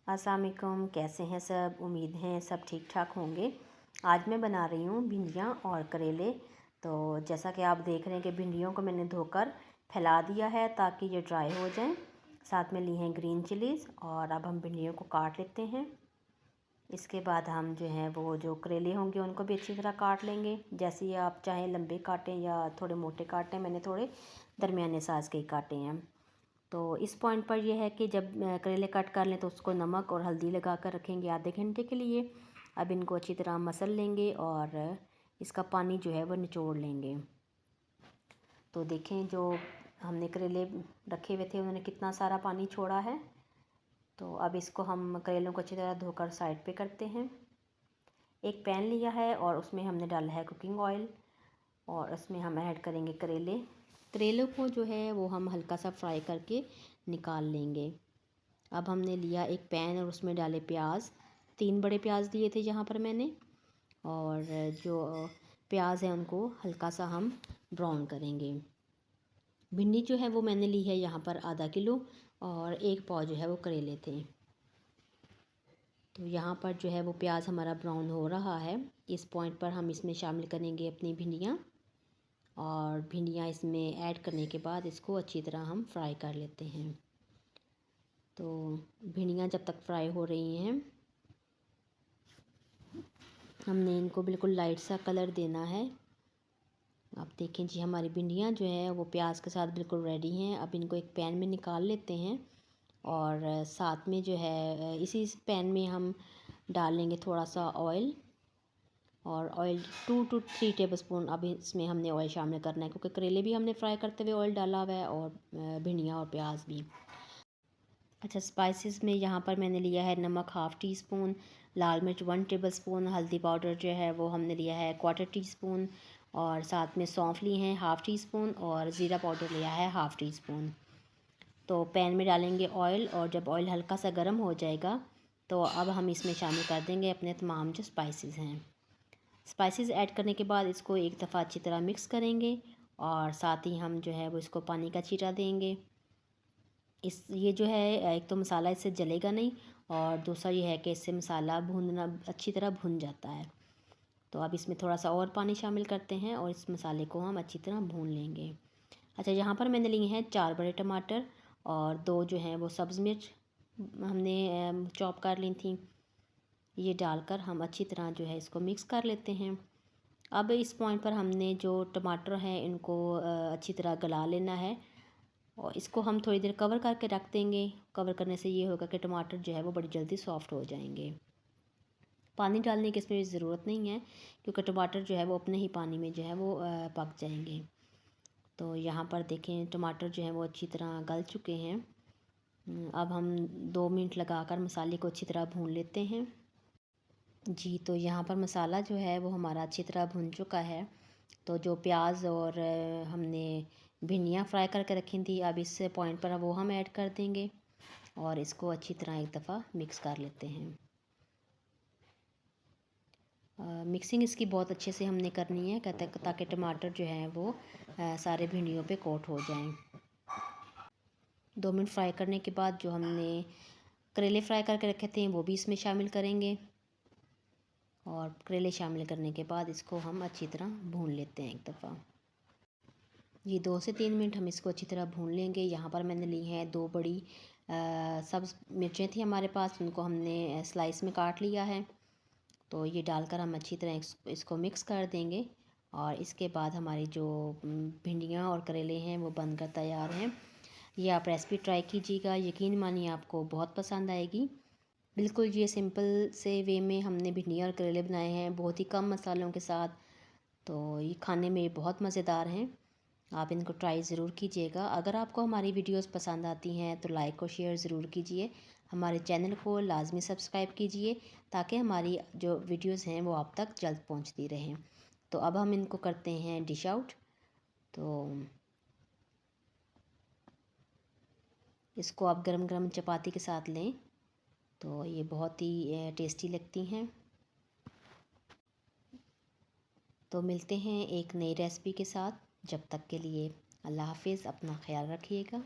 अस्सलाम वालेकुम, कैसे हैं सब। उम्मीद है सब ठीक ठाक होंगे। आज मैं बना रही हूँ भिंडियाँ और करेले। तो जैसा कि आप देख रहे हैं कि भिंडियों को मैंने धोकर फैला दिया है ताकि ये ड्राई हो जाएं। साथ में ली हैं ग्रीन चिलीज़ और अब हम भिंडियों को काट लेते हैं। इसके बाद हम जो हैं वो जो करेले होंगे उनको भी अच्छी तरह काट लेंगे। जैसे ही आप चाहें लंबे काटें या थोड़े मोटे काटें, मैंने थोड़े दरमियाने साइज़ के ही काटे हैं। तो इस पॉइंट पर यह है कि जब करेले कट कर लें तो उसको नमक और हल्दी लगा कर रखेंगे आधे घंटे के लिए। अब इनको अच्छी तरह मसल लेंगे और इसका पानी जो है वो निचोड़ लेंगे। तो देखें, जो हमने करेले रखे हुए थे उन्होंने कितना सारा पानी छोड़ा है। तो अब इसको हम करेलों को अच्छी तरह धोकर साइड पे करते हैं। एक पैन लिया है और उसमें हमने डाला है कुकिंग ऑयल और उसमें हम ऐड करेंगे करेले। करेलों को जो है वो हम हल्का सा फ्राई करके निकाल लेंगे। अब हमने लिया एक पैन और उसमें डाले प्याज। 3 बड़े प्याज लिए थे यहाँ पर मैंने, और जो प्याज है उनको हल्का सा हम ब्राउन करेंगे। भिंडी जो है वो मैंने ली है यहाँ पर आधा किलो और 1 पाव जो है वो करेले थे। तो यहाँ पर जो है वो प्याज हमारा ब्राउन हो रहा है। इस पॉइंट पर हम इसमें शामिल करेंगे अपनी भिंडियाँ, और भिंडियाँ इसमें ऐड करने के बाद इसको अच्छी तरह हम फ्राई कर लेते हैं। तो भिंडियाँ जब तक फ्राई हो रही हैं, हमने इनको बिल्कुल लाइट सा कलर देना है। आप देखें जी, हमारी भिंडियाँ जो है वो प्याज के साथ बिल्कुल रेडी हैं। अब इनको एक पैन में निकाल लेते हैं और साथ में जो है इसी पैन में हम डाल लेंगे थोड़ा सा ऑयल। और ऑयल 2 to 3 टेबलस्पून अब इसमें हमने ऑयल शामिल करना है, क्योंकि करेले भी हमने फ्राई करते हुए ऑयल डाला हुआ है और भिंडियाँ और प्याज भी। अच्छा, स्पाइसेस में यहाँ पर मैंने लिया है नमक 1/2 टी स्पून, लाल मिर्च 1 टेबलस्पून, हल्दी पाउडर जो है वो हमने लिया है 1/4 टी स्पून, और साथ में सौंफ ली हैं 1/2 टी स्पून और ज़ीरा पाउडर लिया है 1/2 टी स्पून। तो पैन में डालेंगे ऑयल, और जब ऑयल हल्का सा गर्म हो जाएगा तो अब हम इसमें शामिल कर देंगे अपने तमाम जो स्पाइसेस हैं। स्पाइसेस ऐड करने के बाद इसको एक दफ़ा अच्छी तरह मिक्स करेंगे, और साथ ही हम जो है वो इसको पानी का छींटा देंगे। ये जो है एक तो मसाला इससे जलेगा नहीं, और दूसरा ये है कि इससे मसाला भूनना अच्छी तरह भुन जाता है। तो अब इसमें थोड़ा सा और पानी शामिल करते हैं और इस मसाले को हम अच्छी तरह भून लेंगे। अच्छा, यहाँ पर मैंने लिए हैं 4 बड़े टमाटर और 2 जो हैं वो सब्ज़ मिर्च हमने चॉप कर ली थी। ये डालकर हम अच्छी तरह जो है इसको मिक्स कर लेते हैं। अब इस पॉइंट पर हमने जो टमाटर हैं इनको अच्छी तरह गला लेना है, और इसको हम थोड़ी देर कवर करके रख देंगे। कवर करने से ये होगा कि टमाटर जो है वो बड़ी जल्दी सॉफ़्ट हो जाएंगे। पानी डालने की इसमें ज़रूरत नहीं है, क्योंकि टमाटर जो है वो अपने ही पानी में जो है वो पक जाएंगे। तो यहाँ पर देखें, टमाटर जो है वो अच्छी तरह गल चुके हैं। अब हम 2 मिनट लगाकर मसाले को अच्छी तरह भून लेते हैं जी। तो यहाँ पर मसाला जो है वो हमारा अच्छी तरह भुन चुका है। तो जो प्याज और हमने भिंडियाँ फ्राई करके रखी थी, अब इस पॉइंट पर वो हम ऐड कर देंगे और इसको अच्छी तरह एक दफ़ा मिक्स कर लेते हैं। मिक्सिंग इसकी बहुत अच्छे से हमने करनी है, ताकि टमाटर जो है वो सारे भिंडियों पे कोट हो जाएं। 2 मिनट फ्राई करने के बाद जो हमने करेले फ्राई करके रखे थे वो भी इसमें शामिल करेंगे, और करेले शामिल करने के बाद इसको हम अच्छी तरह भून लेते हैं एक दफ़ा। ये 2 से 3 मिनट हम इसको अच्छी तरह भून लेंगे। यहाँ पर मैंने ली हैं 2 बड़ी सब्ज़ मिर्चें थी हमारे पास, उनको हमने स्लाइस में काट लिया है। तो ये डालकर हम अच्छी तरह इसको मिक्स कर देंगे, और इसके बाद हमारी जो भिंडियाँ और करेले हैं वो बनकर तैयार हैं। ये आप रेसिपी ट्राई कीजिएगा, यकीन मानिए आपको बहुत पसंद आएगी। बिल्कुल ये सिंपल से वे में हमने भिंडियाँ और करेले बनाए हैं, बहुत ही कम मसालों के साथ। तो ये खाने में बहुत मज़ेदार हैं। आप इनको ट्राई ज़रूर कीजिएगा। अगर आपको हमारी वीडियोस पसंद आती हैं तो लाइक और शेयर ज़रूर कीजिए। हमारे चैनल को लाजमी सब्सक्राइब कीजिए, ताकि हमारी जो वीडियोस हैं वो आप तक जल्द पहुंचती रहें। तो अब हम इनको करते हैं डिश आउट। तो इसको आप गरम गरम चपाती के साथ लें तो ये बहुत ही टेस्टी लगती हैं। तो मिलते हैं एक नई रेसिपी के साथ। जब तक के लिए अल्लाह हाफिज़, अपना ख्याल रखिएगा।